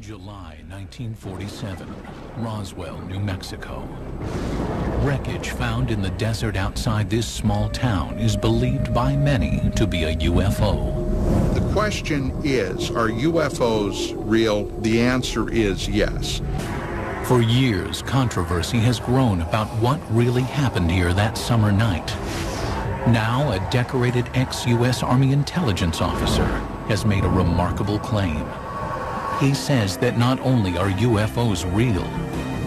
July 1947, Roswell, New Mexico. Wreckage found in the desert outside this small town is believed by many to be a UFO. The question is, are UFOs real? The answer is yes. For years, controversy has grown about what really happened here that summer night. Now, a decorated ex-U.S. Army intelligence officer has made a remarkable claim. He says that not only are UFOs real,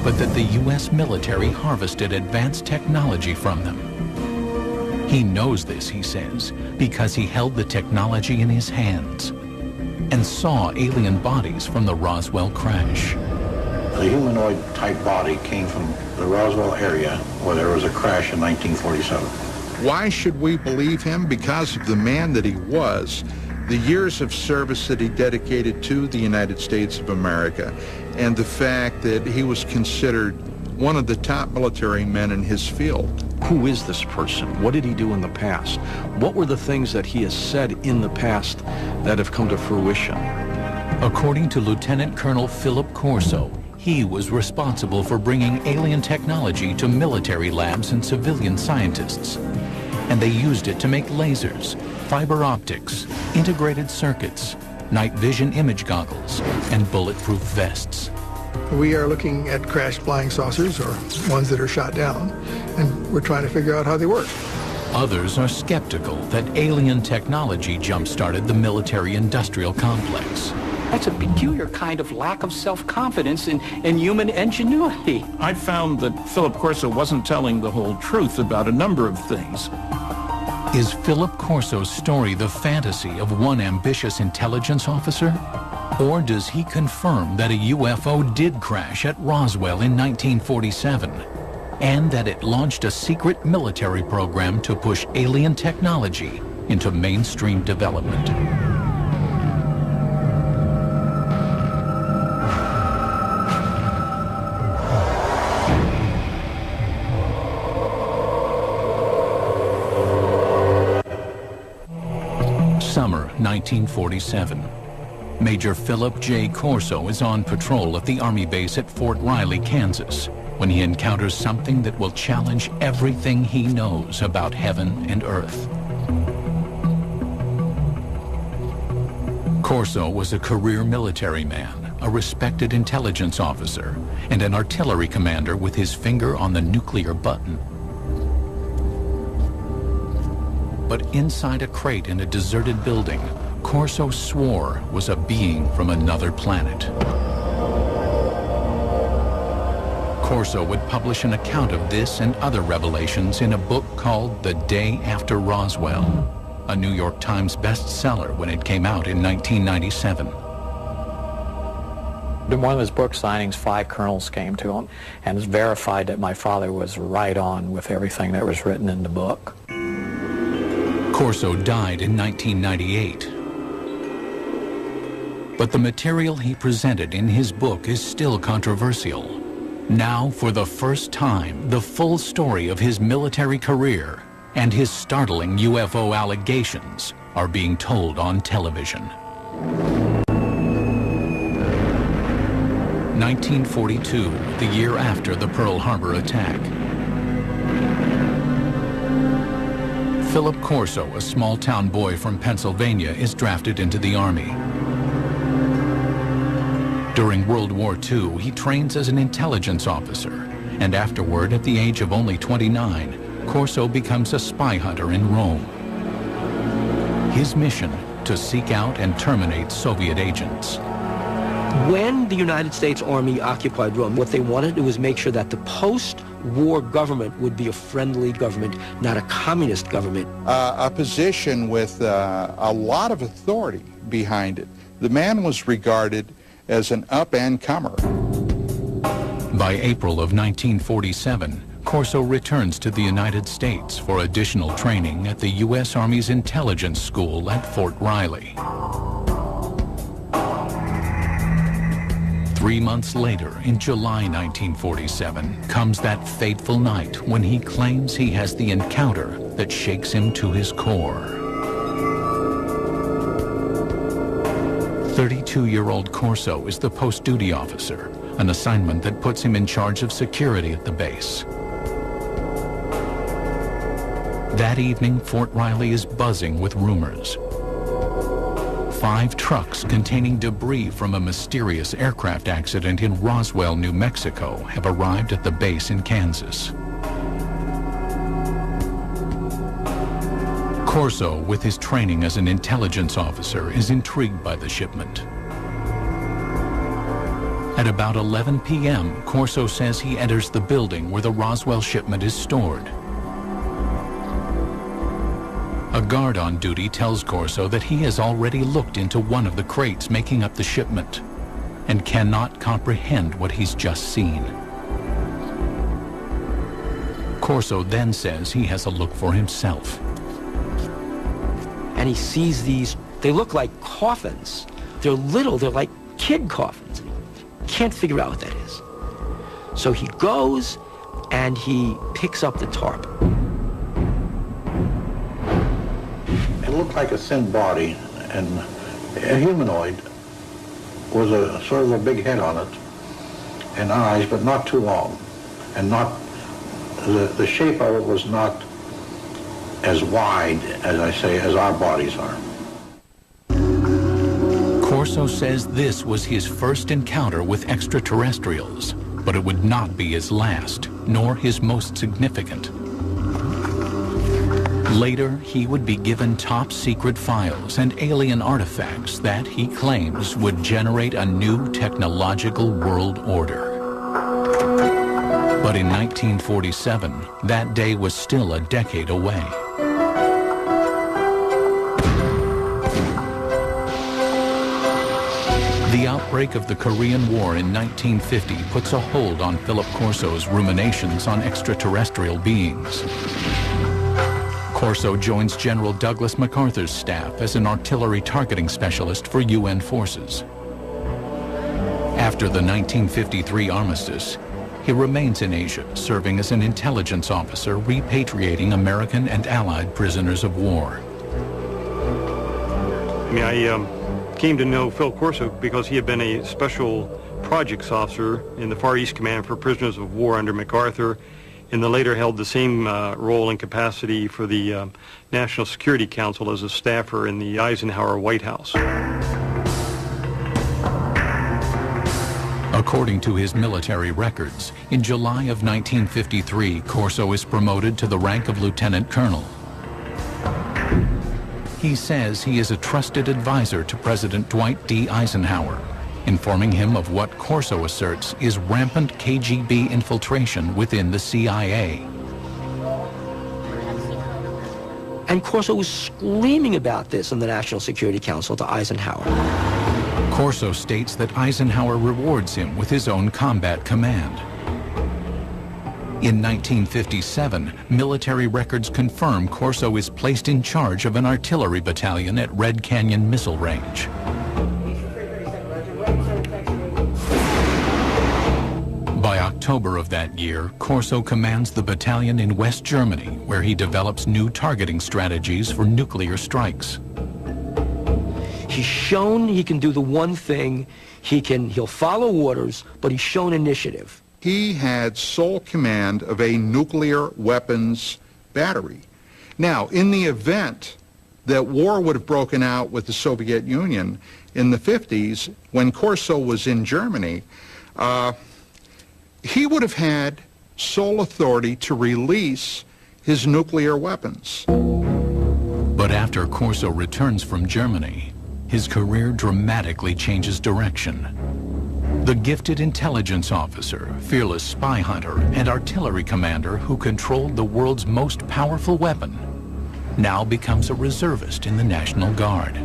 but that the U.S. military harvested advanced technology from them. He knows this, he says, because he held the technology in his hands and saw alien bodies from the Roswell crash. The humanoid-type body came from the Roswell area where there was a crash in 1947. Why should we believe him? Because of the man that he was, the years of service that he dedicated to the United States of America, and the fact that he was considered one of the top military men in his field. Who is this person? What did he do in the past? What were the things that he has said in the past that have come to fruition? According to Lieutenant Colonel Philip Corso, he was responsible for bringing alien technology to military labs and civilian scientists. And they used it to make lasers, fiber optics, integrated circuits, night vision image goggles, and bulletproof vests. We are looking at crashed flying saucers, or ones that are shot down, and we're trying to figure out how they work. Others are skeptical that alien technology jump-started the military-industrial complex. That's a peculiar kind of lack of self-confidence in human ingenuity. I found that Philip Corso wasn't telling the whole truth about a number of things. Is Philip Corso's story the fantasy of one ambitious intelligence officer? Or does he confirm that a UFO did crash at Roswell in 1947, and that it launched a secret military program to push alien technology into mainstream development? Summer 1947. Major Philip J. Corso is on patrol at the Army base at Fort Riley, Kansas, when he encounters something that will challenge everything he knows about heaven and earth. Corso was a career military man, a respected intelligence officer, and an artillery commander with his finger on the nuclear button. But inside a crate in a deserted building, Corso swore was a being from another planet. Corso would publish an account of this and other revelations in a book called The Day After Roswell, a New York Times bestseller when it came out in 1997. In one of his book signings, 5 colonels came to him and verified that my father was right on with everything that was written in the book. Corso died in 1998. But the material he presented in his book is still controversial. Now, for the first time, the full story of his military career and his startling UFO allegations are being told on television. 1942, the year after the Pearl Harbor attack. Philip Corso, a small-town boy from Pennsylvania, is drafted into the Army. During World War II, he trains as an intelligence officer, and afterward, at the age of only 29, Corso becomes a spy hunter in Rome. His mission, to seek out and terminate Soviet agents. When the United States Army occupied Rome, what they wanted to do was make sure that the post-war government would be a friendly government, not a communist government. A position with a lot of authority behind it. The man was regarded as an up-and-comer. By April of 1947, Corso returns to the United States for additional training at the U.S. Army's intelligence school at Fort Riley. 3 months later, in July 1947, comes that fateful night when he claims he has the encounter that shakes him to his core. 32-year-old Corso is the post-duty officer, an assignment that puts him in charge of security at the base. That evening, Fort Riley is buzzing with rumors. 5 trucks containing debris from a mysterious aircraft accident in Roswell, New Mexico, have arrived at the base in Kansas. Corso, with his training as an intelligence officer, is intrigued by the shipment. At about 11 p.m., Corso says he enters the building where the Roswell shipment is stored. A guard on duty tells Corso that he has already looked into one of the crates making up the shipment and cannot comprehend what he's just seen. Corso then says he has a look for himself. And he sees these, they look like coffins. They're little, they're like kid coffins. Can't figure out what that is. So he goes and he picks up the tarp. It looked like a thin body, and a humanoid was a sort of a big head on it, and eyes, but not too long, and not the shape of it was not as wide, as I say, as our bodies are. Corso says this was his first encounter with extraterrestrials, but it would not be his last, nor his most significant. Later, he would be given top-secret files and alien artifacts that, he claims, would generate a new technological world order. But in 1947, that day was still a decade away. The outbreak of the Korean War in 1950 puts a hold on Philip Corso's ruminations on extraterrestrial beings. Corso joins General Douglas MacArthur's staff as an artillery targeting specialist for UN forces. After the 1953 armistice, he remains in Asia, serving as an intelligence officer, repatriating American and Allied prisoners of war. I came to know Phil Corso because he had been a special projects officer in the Far East Command for prisoners of war under MacArthur, and then later held the same role and capacity for the National Security Council as a staffer in the Eisenhower White House. According to his military records, in July of 1953, Corso is promoted to the rank of lieutenant colonel. He says he is a trusted advisor to President Dwight D. Eisenhower, informing him of what Corso asserts is rampant KGB infiltration within the CIA. And Corso was screaming about this in the National Security Council to Eisenhower. Corso states that Eisenhower rewards him with his own combat command. In 1957, military records confirm Corso is placed in charge of an artillery battalion at Red Canyon Missile Range. By October of that year, Corso commands the battalion in West Germany, where he develops new targeting strategies for nuclear strikes. He's shown he can do the one thing, he'll follow orders, but he's shown initiative. He had sole command of a nuclear weapons battery. Now, in the event that war would have broken out with the Soviet Union in the 50s, when Corso was in Germany, he would have had sole authority to release his nuclear weapons. But after Corso returns from Germany, his career dramatically changes direction. The gifted intelligence officer, fearless spy hunter, and artillery commander who controlled the world's most powerful weapon now becomes a reservist in the National Guard.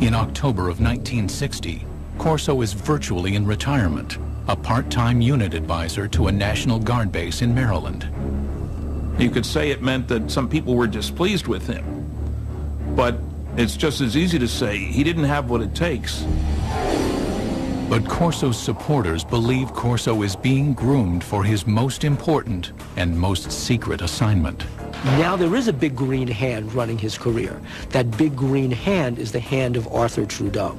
In October of 1960, Corso is virtually in retirement, a part-time unit advisor to a National Guard base in Maryland. You could say it meant that some people were displeased with him, but it's just as easy to say he didn't have what it takes. But Corso's supporters believe Corso is being groomed for his most important and most secret assignment. Now there is a big green hand running his career. That big green hand is the hand of Arthur Trudeau.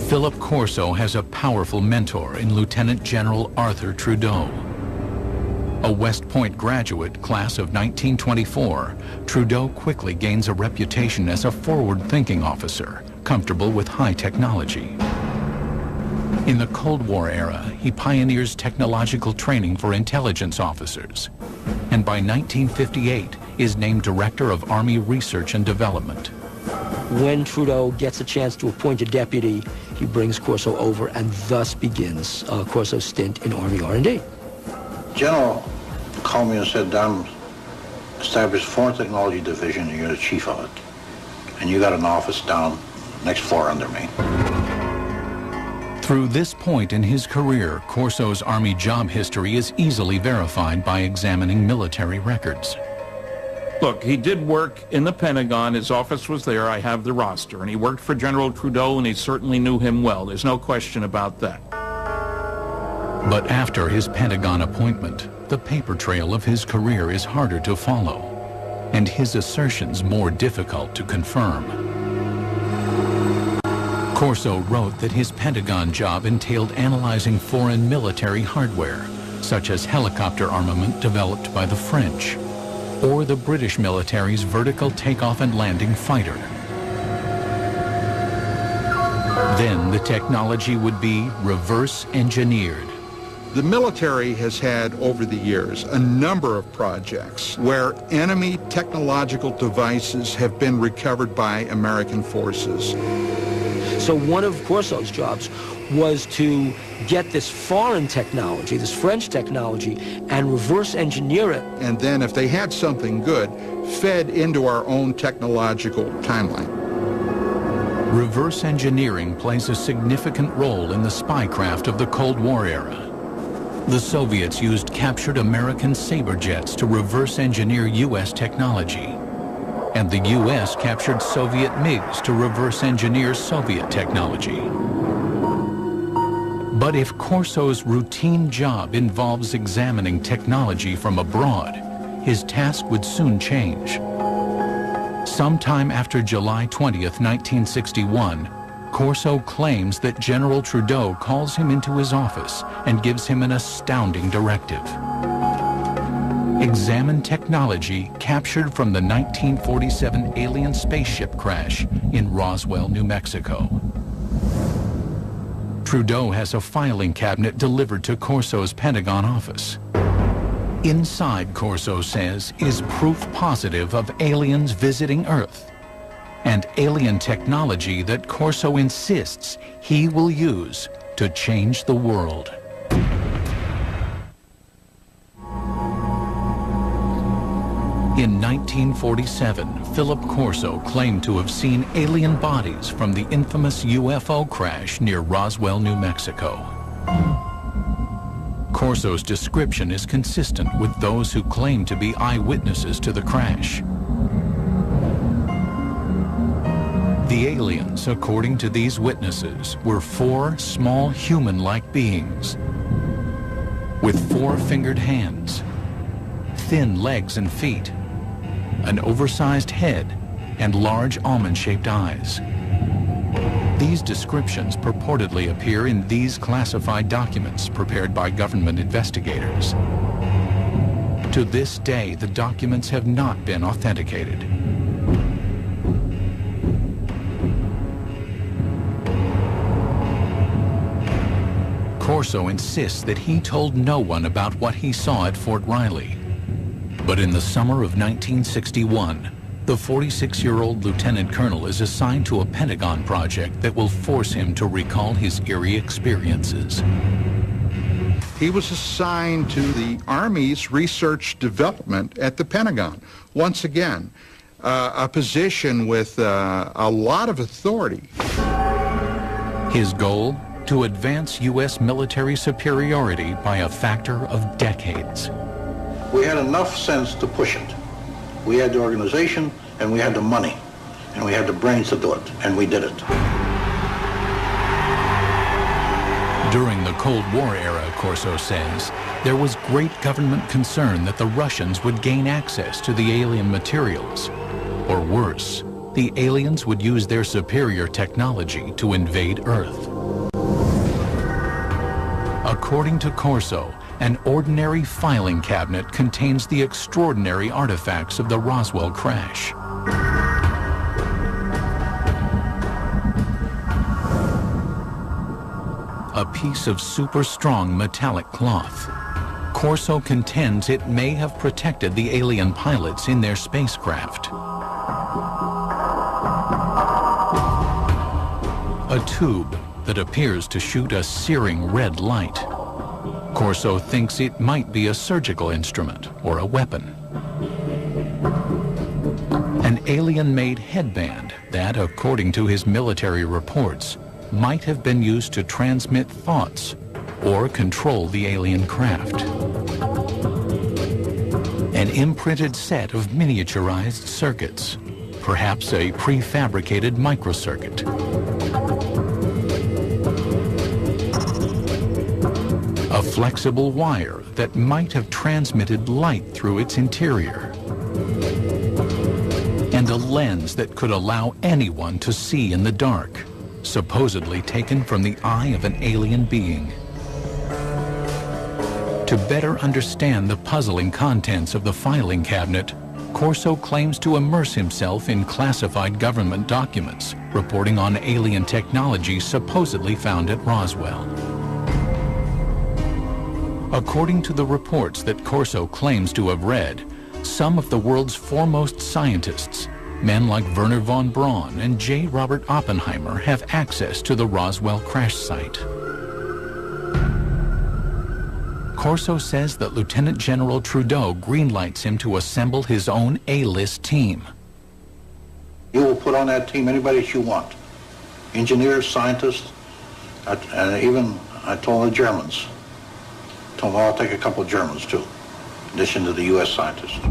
Philip Corso has a powerful mentor in Lieutenant General Arthur Trudeau. A West Point graduate, class of 1924, Trudeau quickly gains a reputation as a forward-thinking officer, comfortable with high technology. In the Cold War era, he pioneers technological training for intelligence officers, and by 1958 is named Director of Army Research and Development. When Trudeau gets a chance to appoint a deputy, he brings Corso over, and thus begins Corso's stint in Army R&D. General called me and said, "Don, established Foreign Technology Division, and you're the chief of it. And you got an office down next floor under me." Through this point in his career, Corso's Army job history is easily verified by examining military records. Look, he did work in the Pentagon. His office was there. I have the roster. And he worked for General Trudeau, and he certainly knew him well. There's no question about that. But after his Pentagon appointment, the paper trail of his career is harder to follow, and his assertions more difficult to confirm. Corso wrote that his Pentagon job entailed analyzing foreign military hardware, such as helicopter armament developed by the French, or the British military's vertical takeoff and landing fighter. Then the technology would be reverse engineered. The military has had, over the years, a number of projects where enemy technological devices have been recovered by American forces. So one of Corso's jobs was to get this foreign technology, this French technology, and reverse engineer it. And then if they had something good, fed into our own technological timeline. Reverse engineering plays a significant role in the spycraft of the Cold War era. The Soviets used captured American Sabre jets to reverse engineer U.S. technology, and the U.S. captured Soviet MiGs to reverse engineer Soviet technology. But if Corso's routine job involves examining technology from abroad, his task would soon change. Sometime after July 20th, 1961, Corso claims that General Trudeau calls him into his office and gives him an astounding directive. Examine technology captured from the 1947 alien spaceship crash in Roswell, New Mexico. Trudeau has a filing cabinet delivered to Corso's Pentagon office. Inside, Corso says, is proof positive of aliens visiting Earth and alien technology that Corso insists he will use to change the world. In 1947, Philip Corso claimed to have seen alien bodies from the infamous UFO crash near Roswell, New Mexico. Corso's description is consistent with those who claim to be eyewitnesses to the crash. The aliens, according to these witnesses, were 4 small human-like beings with 4-fingered hands, thin legs and feet, an oversized head, and large almond-shaped eyes. These descriptions purportedly appear in these classified documents prepared by government investigators. To this day, the documents have not been authenticated. Corso insists that he told no one about what he saw at Fort Riley. But in the summer of 1961, the 46-year-old lieutenant colonel is assigned to a Pentagon project that will force him to recall his eerie experiences. He was assigned to the Army's research development at the Pentagon. Once again, a position with a lot of authority. His goal? To advance U.S. military superiority by a factor of decades. We had enough sense to push it. We had the organization, and we had the money, and we had the brains to do it, and we did it. During the Cold War era, Corso says, there was great government concern that the Russians would gain access to the alien materials. Or worse, the aliens would use their superior technology to invade Earth. According to Corso, an ordinary filing cabinet contains the extraordinary artifacts of the Roswell crash. A piece of super strong metallic cloth. Corso contends it may have protected the alien pilots in their spacecraft. A tube that appears to shoot a searing red light. Corso thinks it might be a surgical instrument or a weapon. An alien-made headband that, according to his military reports, might have been used to transmit thoughts or control the alien craft. An imprinted set of miniaturized circuits, perhaps a prefabricated microcircuit. A flexible wire that might have transmitted light through its interior. And a lens that could allow anyone to see in the dark, supposedly taken from the eye of an alien being. To better understand the puzzling contents of the filing cabinet, Corso claims to immerse himself in classified government documents reporting on alien technology supposedly found at Roswell. According to the reports that Corso claims to have read, some of the world's foremost scientists, men like Wernher von Braun and J. Robert Oppenheimer, have access to the Roswell crash site. Corso says that Lieutenant General Trudeau greenlights him to assemble his own A-list team. You will put on that team anybody that you want. Engineers, scientists, and even I told the Germans. Told them I'll take a couple of Germans too, in addition to the U.S. scientists.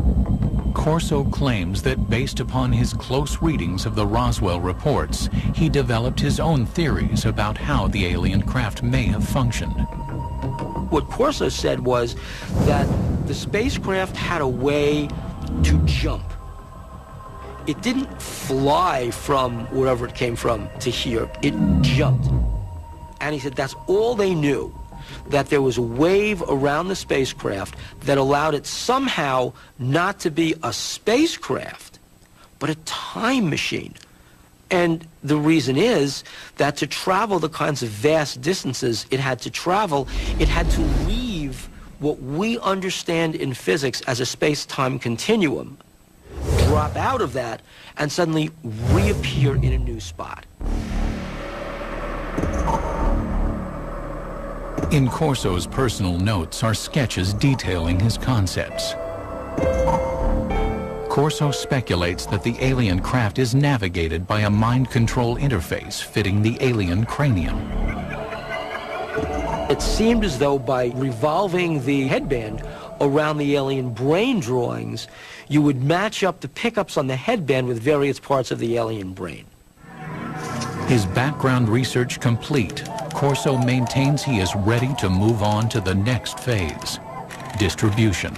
Corso claims that based upon his close readings of the Roswell reports, he developed his own theories about how the alien craft may have functioned. What Corso said was that the spacecraft had a way to jump. It didn't fly from wherever it came from to here. It jumped. And he said that's all they knew, that there was a wave around the spacecraft that allowed it somehow not to be a spacecraft, but a time machine. And the reason is that to travel the kinds of vast distances it had to travel, it had to leave what we understand in physics as a space-time continuum, drop out of that, and suddenly reappear in a new spot. In Corso's personal notes are sketches detailing his concepts. Corso speculates that the alien craft is navigated by a mind control interface fitting the alien cranium. It seemed as though by revolving the headband around the alien brain drawings, you would match up the pickups on the headband with various parts of the alien brain. His background research complete, Corso maintains he is ready to move on to the next phase, distribution.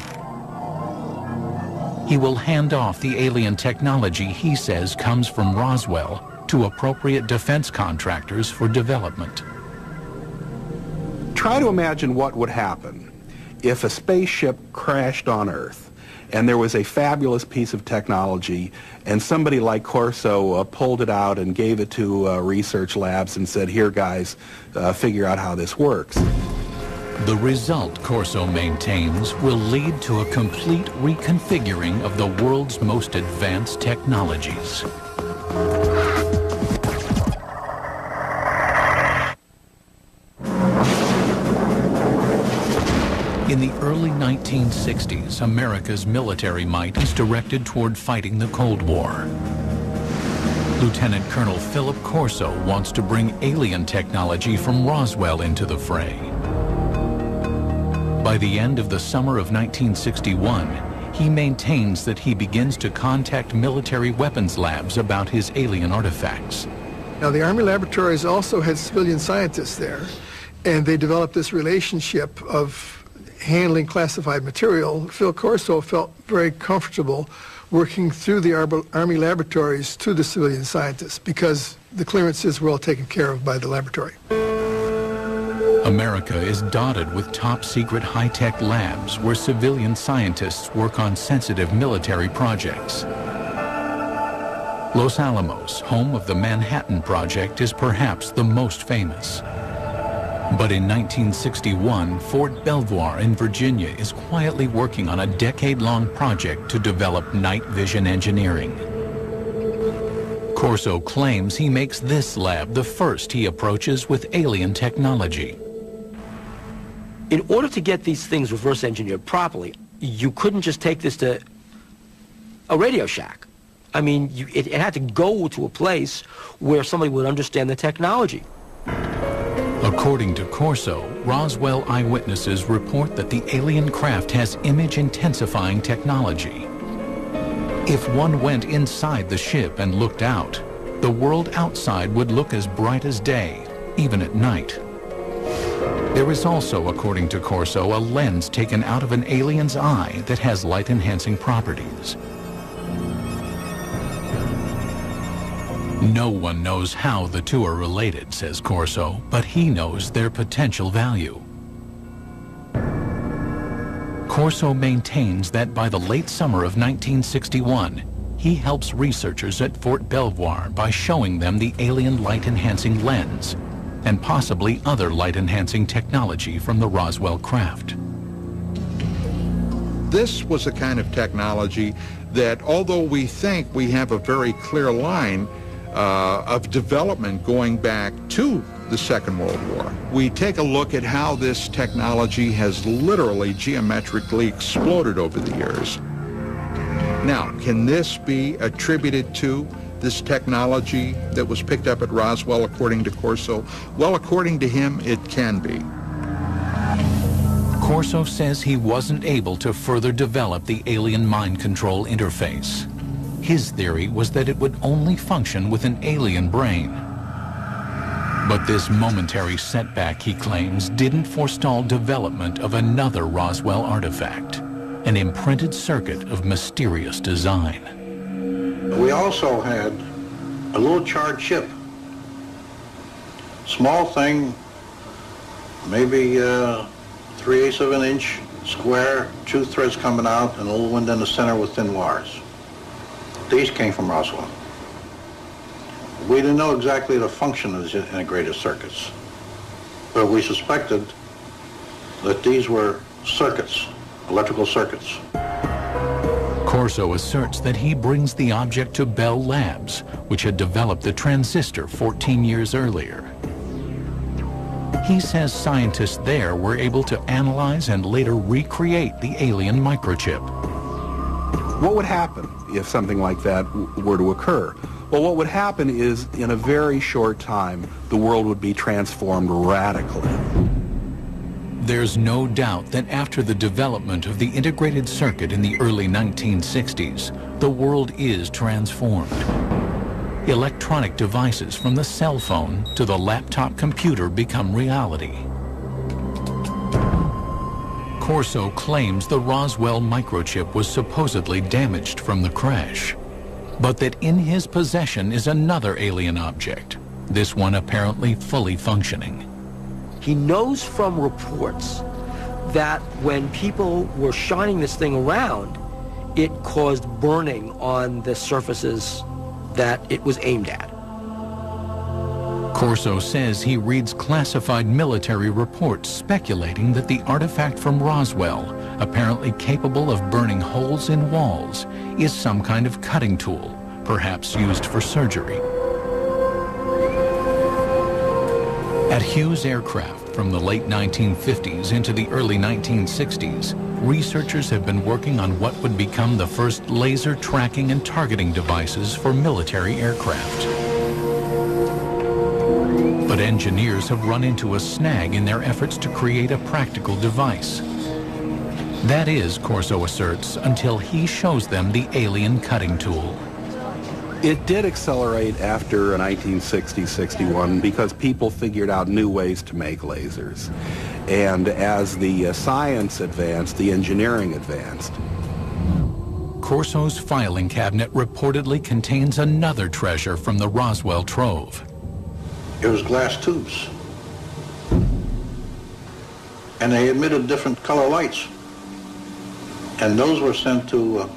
He will hand off the alien technology he says comes from Roswell to appropriate defense contractors for development. Try to imagine what would happen if a spaceship crashed on Earth and there was a fabulous piece of technology and somebody like Corso pulled it out and gave it to research labs and said, here guys, figure out how this works. The result, Corso maintains, will lead to a complete reconfiguring of the world's most advanced technologies. In the early 1960s, America's military might is directed toward fighting the Cold War. Lieutenant Colonel Philip Corso wants to bring alien technology from Roswell into the fray. By the end of the summer of 1961, he maintains that he begins to contact military weapons labs about his alien artifacts. Now, the Army laboratories also had civilian scientists there, And they developed this relationship of handling classified material. Phil Corso felt very comfortable working through the Army laboratories to the civilian scientists because the clearances were all taken care of by the laboratory. America is dotted with top-secret high-tech labs where civilian scientists work on sensitive military projects. Los Alamos, home of the Manhattan Project, is perhaps the most famous. But in 1961, Fort Belvoir in Virginia is quietly working on a decade-long project to develop night vision engineering. Corso claims he makes this lab the first he approaches with alien technology. In order to get these things reverse engineered properly, you couldn't just take this to a Radio Shack. I mean, it had to go to a place where somebody would understand the technology. According to Corso, Roswell eyewitnesses report that the alien craft has image-intensifying technology. If one went inside the ship and looked out, the world outside would look as bright as day, even at night. There is also, according to Corso, a lens taken out of an alien's eye that has light-enhancing properties. No one knows how the two are related, says Corso, but he knows their potential value. Corso maintains that by the late summer of 1961, he helps researchers at Fort Belvoir by showing them the alien light-enhancing lens and possibly other light-enhancing technology from the Roswell craft. This was a kind of technology that, although we think we have a very clear line of development going back to the Second World War, we take a look at how this technology has literally geometrically exploded over the years. Now, can this be attributed to this technology that was picked up at Roswell, according to Corso? Well, according to him, it can be. Corso says he wasn't able to further develop the alien mind control interface. His theory was that it would only function with an alien brain. But this momentary setback, he claims, didn't forestall development of another Roswell artifact, an imprinted circuit of mysterious design. We also had a little charred chip. Small thing, maybe 3/8 of an inch square, 2 threads coming out, and a little window in the center with thin wires. These came from Roswell. We didn't know exactly the function of the integrated circuits, but we suspected that these were circuits, electrical circuits. Corso asserts that he brings the object to Bell Labs, which had developed the transistor 14 years earlier. He says scientists there were able to analyze and later recreate the alien microchip. What would happen if something like that were to occur? Well, what would happen is, in a very short time, the world would be transformed radically. There's no doubt that after the development of the integrated circuit in the early 1960s, the world is transformed. Electronic devices from the cell phone to the laptop computer become reality. Corso claims the Roswell microchip was supposedly damaged from the crash, but that in his possession is another alien object, this one apparently fully functioning. He knows from reports that when people were shining this thing around, it caused burning on the surfaces that it was aimed at. Corso says he reads classified military reports speculating that the artifact from Roswell, apparently capable of burning holes in walls, is some kind of cutting tool, perhaps used for surgery. At Hughes Aircraft, from the late 1950s into the early 1960s, researchers have been working on what would become the first laser tracking and targeting devices for military aircraft. But engineers have run into a snag in their efforts to create a practical device. That is, Corso asserts, until he shows them the alien cutting tool. It did accelerate after 1960-61 because people figured out new ways to make lasers. And as the science advanced, the engineering advanced. Corso's filing cabinet reportedly contains another treasure from the Roswell trove. It was glass tubes. And they emitted different color lights. And those were sent to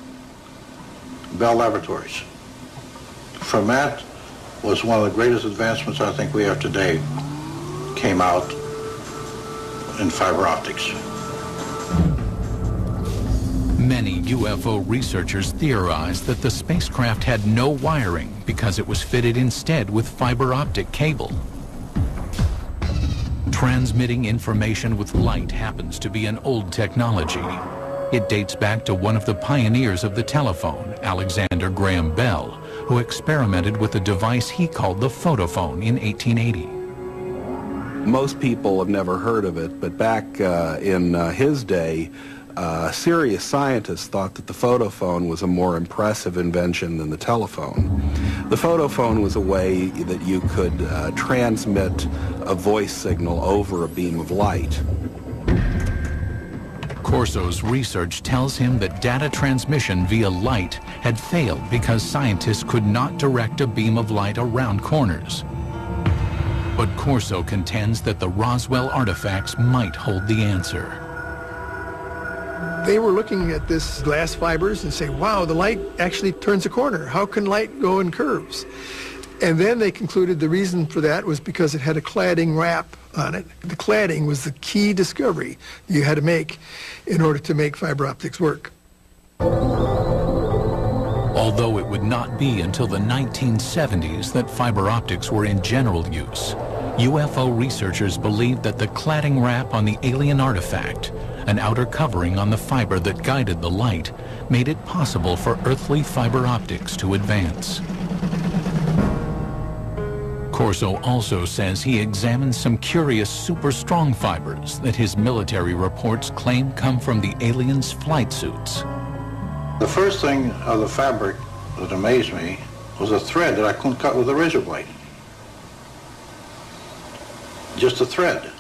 Bell Laboratories. From that was one of the greatest advancements I think we have today, came out in fiber optics. Many UFO researchers theorized that the spacecraft had no wiring because it was fitted instead with fiber optic cable. Transmitting information with light happens to be an old technology. It dates back to one of the pioneers of the telephone, Alexander Graham Bell, who experimented with a device he called the photophone in 1880. Most people have never heard of it, but back in his day, serious scientists thought that the photophone was a more impressive invention than the telephone. The photophone was a way that you could transmit a voice signal over a beam of light. Corso's research tells him that data transmission via light had failed because scientists could not direct a beam of light around corners. But Corso contends that the Roswell artifacts might hold the answer. They were looking at this glass fibers and say, wow, the light actually turns a corner. How can light go in curves? And then they concluded the reason for that was because it had a cladding wrap on it. The cladding was the key discovery you had to make in order to make fiber optics work. Although it would not be until the 1970s that fiber optics were in general use, UFO researchers believed that the cladding wrap on the alien artifact, an outer covering on the fiber that guided the light, made it possible for earthly fiber optics to advance. Corso also says he examined some curious super strong fibers that his military reports claim come from the aliens' flight suits. The first thing of the fabric that amazed me was a thread that I couldn't cut with a razor blade. Just a thread.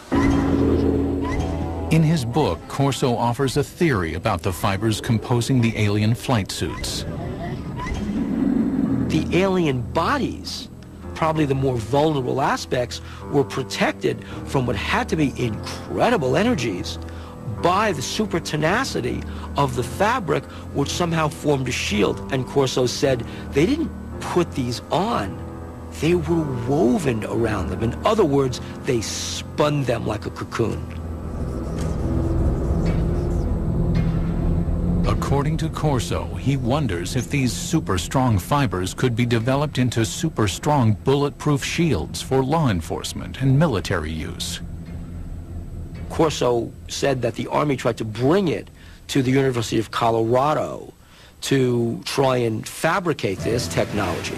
In his book, Corso offers a theory about the fibers composing the alien flight suits. The alien bodies, probably the more vulnerable aspects, were protected from what had to be incredible energies by the super tenacity of the fabric, which somehow formed a shield. And Corso said they didn't put these on, they were woven around them. In other words, they spun them like a cocoon. According to Corso, he wonders if these super strong fibers could be developed into super strong bulletproof shields for law enforcement and military use. Corso said that the Army tried to bring it to the University of Colorado to try and fabricate this technology.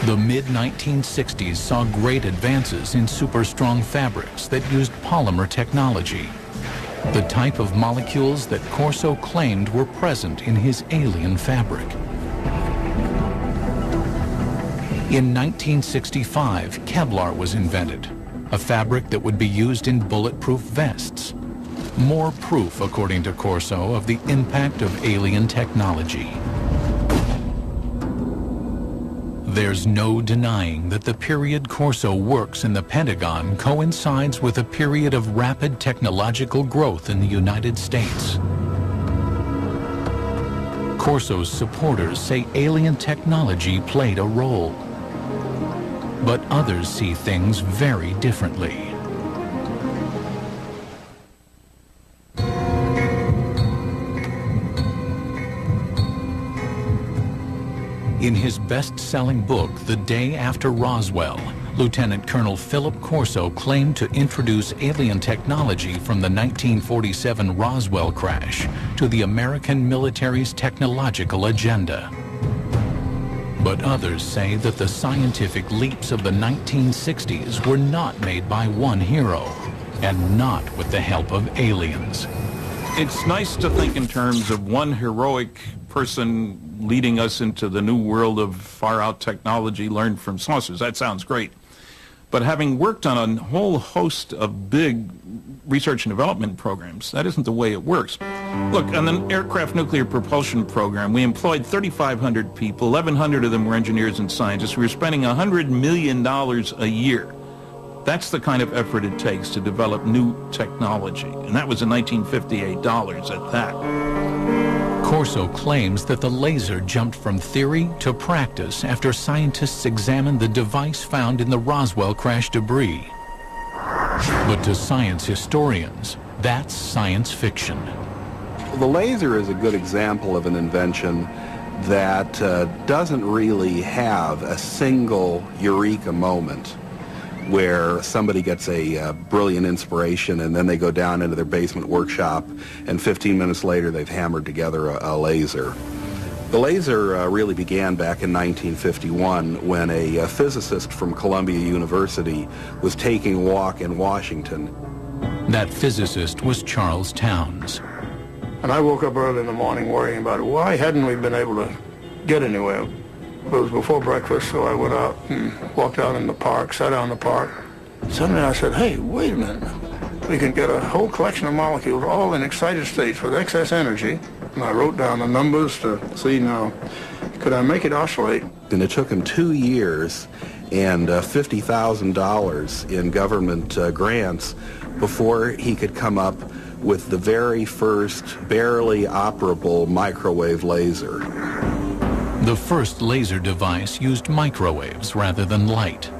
The mid-1960s saw great advances in super strong fabrics that used polymer technology, the type of molecules that Corso claimed were present in his alien fabric. In 1965, Kevlar was invented, a fabric that would be used in bulletproof vests. More proof, according to Corso, of the impact of alien technology. There's no denying that the period Corso works in the Pentagon coincides with a period of rapid technological growth in the United States. Corso's supporters say alien technology played a role, but others see things very differently. In his best-selling book, The Day After Roswell, Lieutenant Colonel Philip Corso claimed to introduce alien technology from the 1947 Roswell crash to the American military's technological agenda. But others say that the scientific leaps of the 1960s were not made by one hero, and not with the help of aliens. It's nice to think in terms of one heroic person leading us into the new world of far-out technology learned from saucers. That sounds great. But having worked on a whole host of big research and development programs, that isn't the way it works. Look, on the aircraft nuclear propulsion program, we employed 3,500 people. 1,100 of them were engineers and scientists. We were spending $100 million a year. That's the kind of effort it takes to develop new technology. And that was in 1958 dollars at that. Corso claims that the laser jumped from theory to practice after scientists examined the device found in the Roswell crash debris. But to science historians, that's science fiction. The laser is a good example of an invention that doesn't really have a single eureka moment where somebody gets a brilliant inspiration and then they go down into their basement workshop and 15 minutes later they've hammered together a laser. The laser really began back in 1951 when a physicist from Columbia University was taking a walk in Washington. That physicist was Charles Towns. And I woke up early in the morning worrying about it. Why hadn't we been able to get anywhere? It was before breakfast, so I went out and walked out in the park, sat down in the park. Suddenly I said, hey, wait a minute. We can get a whole collection of molecules all in excited states with excess energy. And I wrote down the numbers to see now, could I make it oscillate? And it took him 2 years and $50,000 in government grants before he could come up with the very first barely operable microwave laser. The first laser device used microwaves rather than light.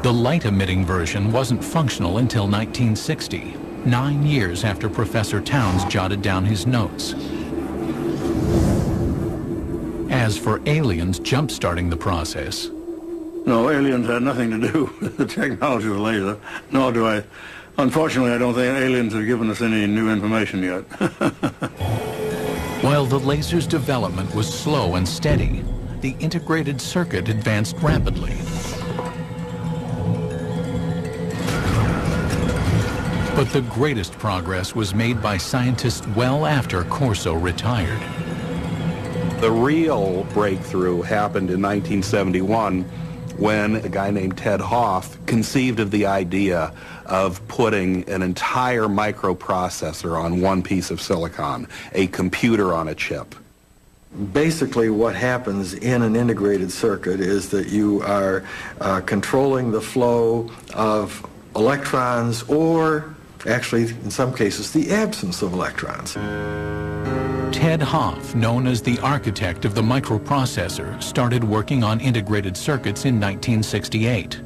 The light-emitting version wasn't functional until 1960, 9 years after Professor Towns jotted down his notes. As for aliens jump-starting the process, No, aliens had nothing to do with the technology of the laser, nor do I. Unfortunately, I don't think aliens have given us any new information yet. while the laser's development was slow and steady, the integrated circuit advanced rapidly. But the greatest progress was made by scientists well after Corso retired. The real breakthrough happened in 1971 when a guy named Ted Hoff conceived of the idea of putting an entire microprocessor on one piece of silicon, a computer on a chip. Basically what happens in an integrated circuit is that you are controlling the flow of electrons, or actually in some cases the absence of electrons. Ted Hoff, known as the architect of the microprocessor, started working on integrated circuits in 1968.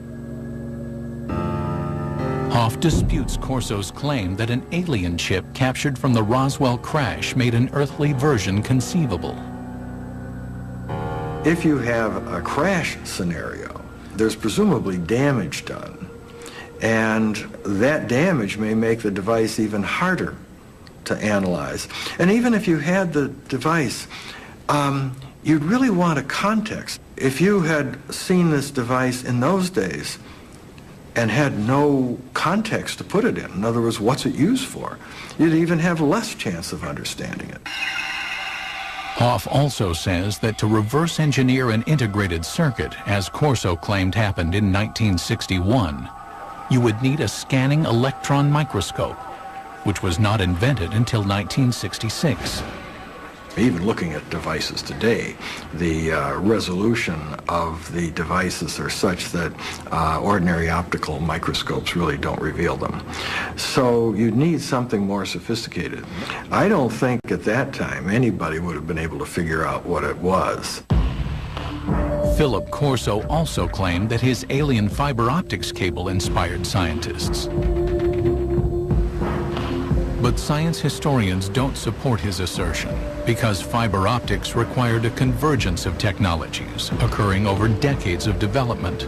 Hoff disputes Corso's claim that an alien chip captured from the Roswell crash made an earthly version conceivable. If you have a crash scenario, there's presumably damage done. And that damage may make the device even harder to analyze. And even if you had the device, you'd really want a context. If you had seen this device in those days and had no context to put it in other words, what's it used for, you'd even have less chance of understanding it. Hoff also says that to reverse engineer an integrated circuit, as Corso claimed happened in 1961, you would need a scanning electron microscope, which was not invented until 1966. Even looking at devices today, the resolution of the devices are such that ordinary optical microscopes really don't reveal them. So you'd need something more sophisticated. I don't think at that time anybody would have been able to figure out what it was. Philip Corso also claimed that his alien fiber optics cable inspired scientists. But science historians don't support his assertion because fiber optics required a convergence of technologies occurring over decades of development.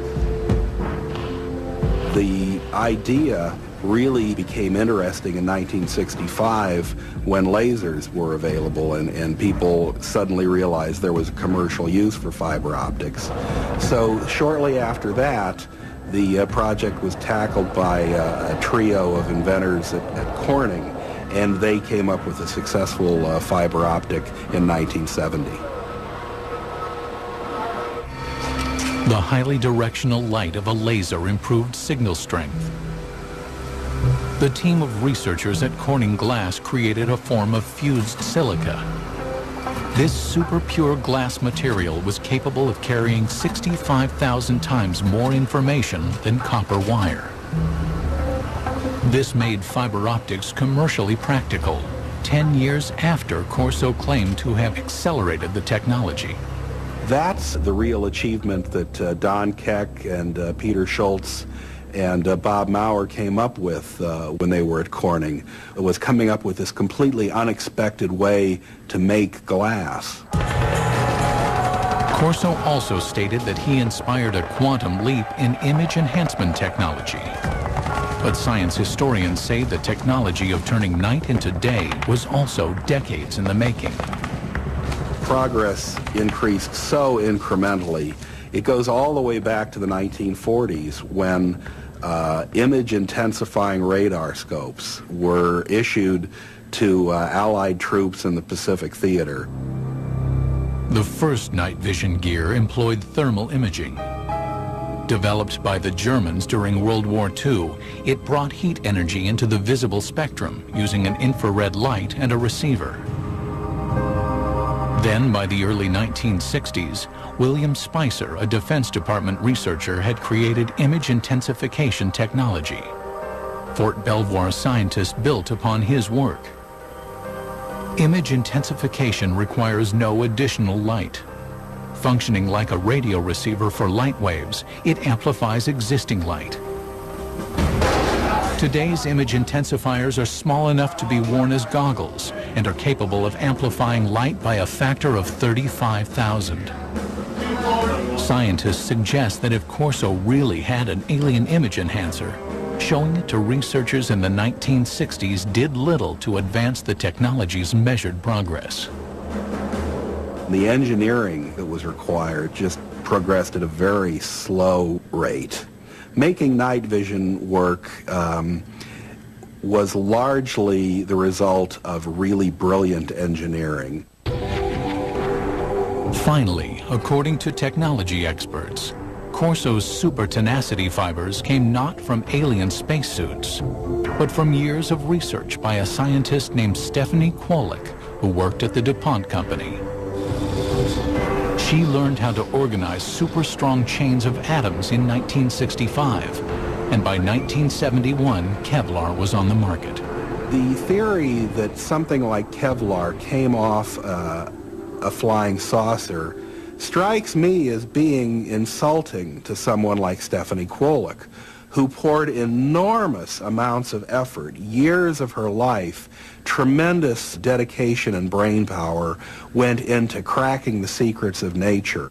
The idea really became interesting in 1965 when lasers were available and people suddenly realized there was a commercial use for fiber optics. So shortly after that, the project was tackled by a trio of inventors at Corning, and they came up with a successful fiber optic in 1970. The highly directional light of a laser improved signal strength. The team of researchers at Corning Glass created a form of fused silica. This super pure glass material was capable of carrying 65,000 times more information than copper wire. This made fiber optics commercially practical, 10 years after Corso claimed to have accelerated the technology. That's the real achievement that Don Keck and Peter Schultz and Bob Maurer came up with when they were at Corning. It was coming up with this completely unexpected way to make glass. Corso also stated that he inspired a quantum leap in image enhancement technology. But science historians say the technology of turning night into day was also decades in the making. Progress increased so incrementally. It goes all the way back to the 1940s when image intensifying radar scopes were issued to Allied troops in the Pacific Theater. The first night vision gear employed thermal imaging. Developed by the Germans during World War II, it brought heat energy into the visible spectrum using an infrared light and a receiver. Then, by the early 1960s, William Spicer, a Defense Department researcher, had created image intensification technology. Fort Belvoir scientists built upon his work. Image intensification requires no additional light. Functioning like a radio receiver for light waves, it amplifies existing light. Today's image intensifiers are small enough to be worn as goggles and are capable of amplifying light by a factor of 35,000. Scientists suggest that if Corso really had an alien image enhancer, showing it to researchers in the 1960s did little to advance the technology's measured progress. The engineering that was required just progressed at a very slow rate. Making night vision work was largely the result of really brilliant engineering. Finally, according to technology experts, Corso's super tenacity fibers came not from alien spacesuits, but from years of research by a scientist named Stephanie Kwolek, who worked at the DuPont Company. She learned how to organize super strong chains of atoms in 1965, and by 1971, Kevlar was on the market. The theory that something like Kevlar came off a flying saucer strikes me as being insulting to someone like Stephanie Kwolek, who poured enormous amounts of effort, years of her life, tremendous dedication and brain power went into cracking the secrets of nature.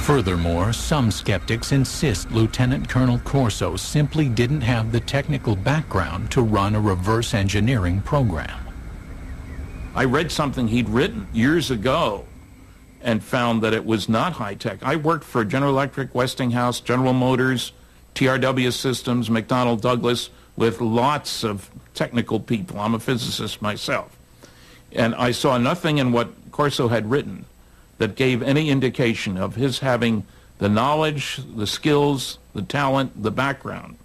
Furthermore, some skeptics insist Lieutenant Colonel Corso simply didn't have the technical background to run a reverse engineering program. I read something he'd written years ago and found that it was not high-tech. I worked for General Electric, Westinghouse, General Motors, TRW Systems, McDonnell Douglas, with lots of technical people. I'm a physicist myself. And I saw nothing in what Corso had written that gave any indication of his having the knowledge, the skills, the talent, the background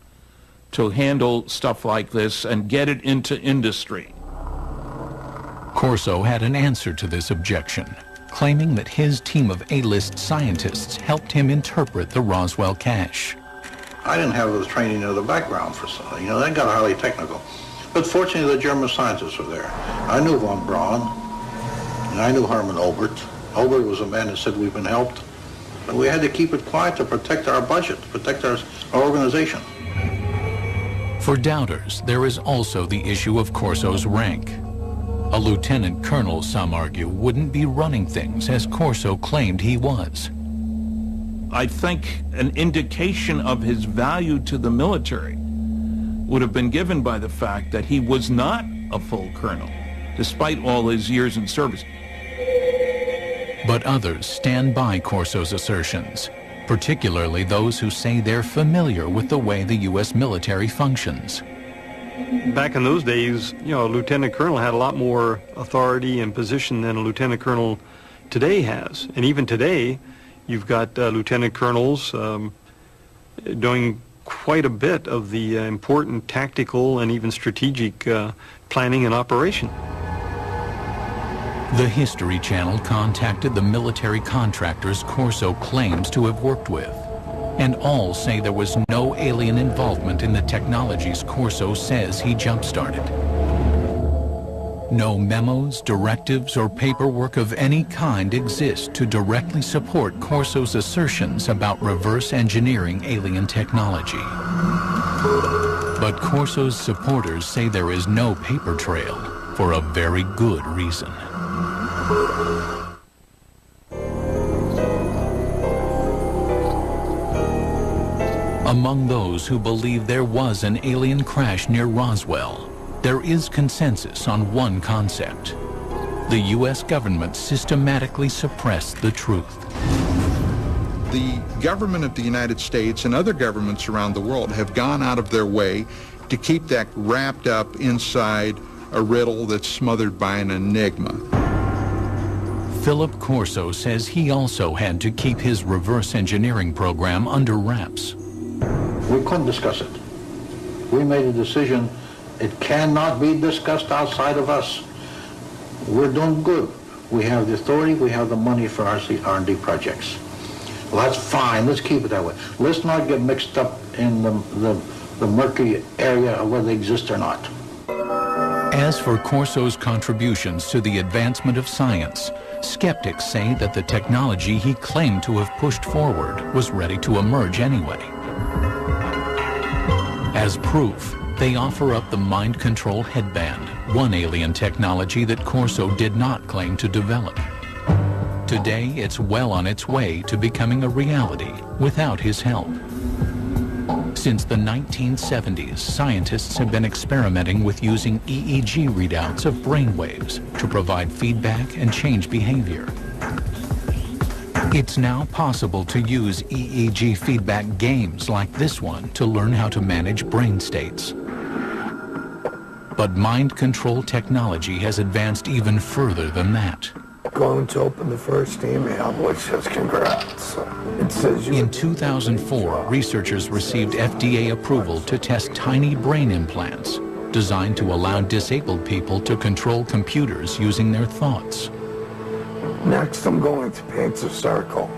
to handle stuff like this and get it into industry. Corso had an answer to this objection, claiming that his team of A-list scientists helped him interpret the Roswell cache. I didn't have the training or the background for something. You know, they got highly technical. But fortunately, the German scientists were there. I knew von Braun, and I knew Hermann Obert. Obert was a man who said we've been helped. But we had to keep it quiet to protect our budget, to protect our organization. For doubters, there is also the issue of Corso's rank. A lieutenant colonel, some argue, wouldn't be running things as Corso claimed he was. I think an indication of his value to the military would have been given by the fact that he was not a full colonel, despite all his years in service. But others stand by Corso's assertions, particularly those who say they're familiar with the way the U.S. military functions. back in those days, you know, a lieutenant colonel had a lot more authority and position than a lieutenant colonel today has. And even today, you've got lieutenant colonels doing quite a bit of the important tactical and even strategic planning and operation. The History Channel contacted the military contractors Corso claims to have worked with, and all say there was no alien involvement in the technologies Corso says he jump-started. No memos, directives, or paperwork of any kind exist to directly support Corso's assertions about reverse engineering alien technology. But Corso's supporters say there is no paper trail for a very good reason. Among those who believe there was an alien crash near Roswell, there is consensus on one concept. The U.S. government systematically suppressed the truth. The government of the United States and other governments around the world have gone out of their way to keep that wrapped up inside a riddle that's smothered by an enigma. Philip Corso says he also had to keep his reverse engineering program under wraps. We couldn't discuss it. We made a decision. It cannot be discussed outside of us. We're doing good. We have the authority, we have the money for our R&D projects. Well, that's fine. Let's keep it that way. Let's not get mixed up in the murky area of whether they exist or not. As for Corso's contributions to the advancement of science, skeptics say that the technology he claimed to have pushed forward was ready to emerge anyway. As proof, they offer up the mind control headband, one alien technology that Corso did not claim to develop. Today, it's well on its way to becoming a reality without his help. Since the 1970s, scientists have been experimenting with using EEG readouts of brainwaves to provide feedback and change behavior. It's now possible to use EEG feedback games like this one to learn how to manage brain states. But mind control technology has advanced even further than that. Going to open the first email, which says congrats. It says in 2004, researchers received FDA approval to test tiny brain implants designed to allow disabled people to control computers using their thoughts. Next, I'm going to paint a circle.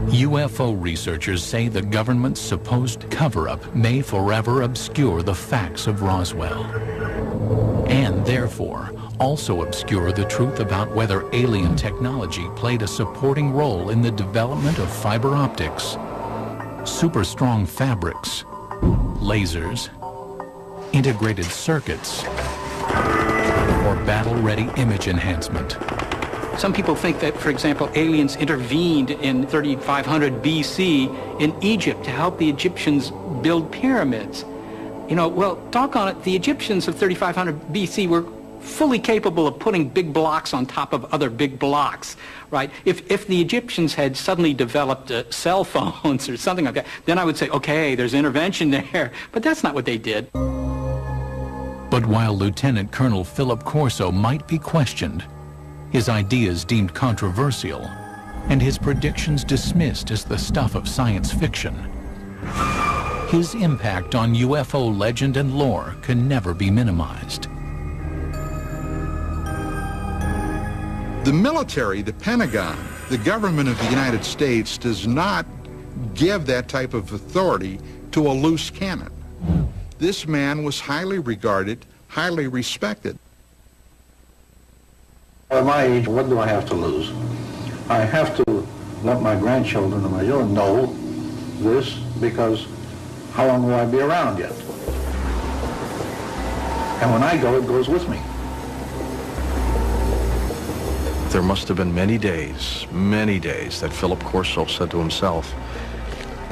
UFO researchers say the government's supposed cover-up may forever obscure the facts of Roswell, and therefore also obscure the truth about whether alien technology played a supporting role in the development of fiber optics, super-strong fabrics, lasers, integrated circuits, or battle-ready image enhancement. Some people think that, for example, aliens intervened in 3500 BC in Egypt to help the Egyptians build pyramids. You know, well, doggone it, the Egyptians of 3500 BC were fully capable of putting big blocks on top of other big blocks, right? If the Egyptians had suddenly developed cell phones or something like that, then I would say, okay, there's intervention there. But that's not what they did. But while Lieutenant Colonel Philip Corso might be questioned, his ideas deemed controversial, and his predictions dismissed as the stuff of science fiction, his impact on UFO legend and lore can never be minimized. The military, the Pentagon, the government of the United States does not give that type of authority to a loose cannon. This man was highly regarded, highly respected. At my age, what do I have to lose? I have to let my grandchildren and my children know this, because how long will I be around yet? And when I go, it goes with me. There must have been many days that Philip Corso said to himself,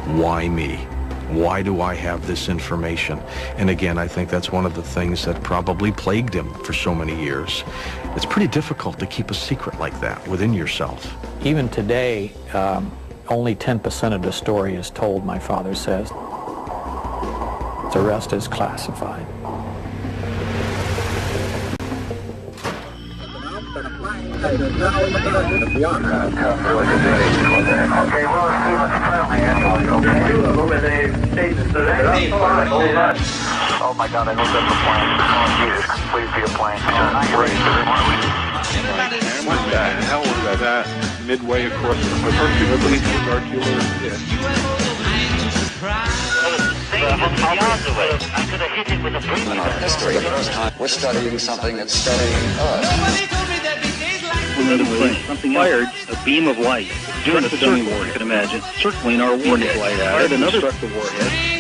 why me? Why do I have this information? And again, I think that's one of the things that probably plagued him for so many years. It's pretty difficult to keep a secret like that within yourself. Even today, Only 10% of the story is told, my father says. The rest is classified. Oh my God, I know that's a plane. Oh, Jesus, please be a plane. What the hell was that? Midway across the Hercules circular? Yeah. In our history, the first time we're studying something that's studying us. Another plane, something fired a beam of light during a circle, you can imagine, circling our warhead. Fired another warhead.